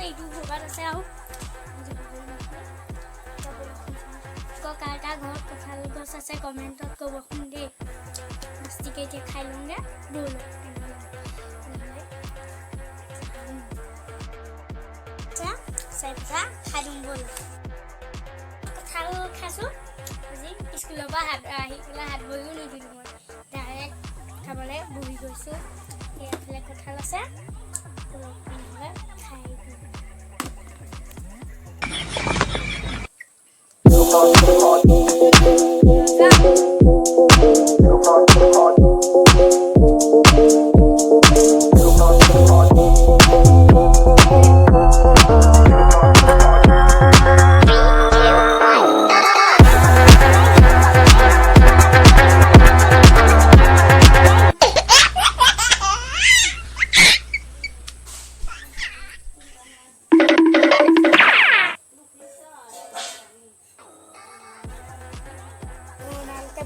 ইটো ভগাত আছে আৰু কাৰ কাৰ ঘৰত কঁঠাল গছ আছে কমেণ্টত ক'বচোন দেই মাষ্টিকে এতিয়া খাই লওঁগৈ ব'ল চাই পিঠা খাই দিওঁ ব'ল কঁঠাল খাইছোঁ আজি স্কুলৰ পৰা আহি পেলাই হাত ভৰিও নিদিলোঁ মই ডাইৰেক্ট খাবলৈ বহি গৈছোঁ এইফালে কঁঠাল আছে খাই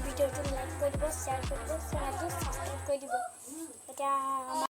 ভিডিঅ'টো লাইক কৰি দিব শ্বেয়াৰ কৰি দিব চেনেলটো ছাবস্ক্ৰাইব কৰি দিব এতিয়া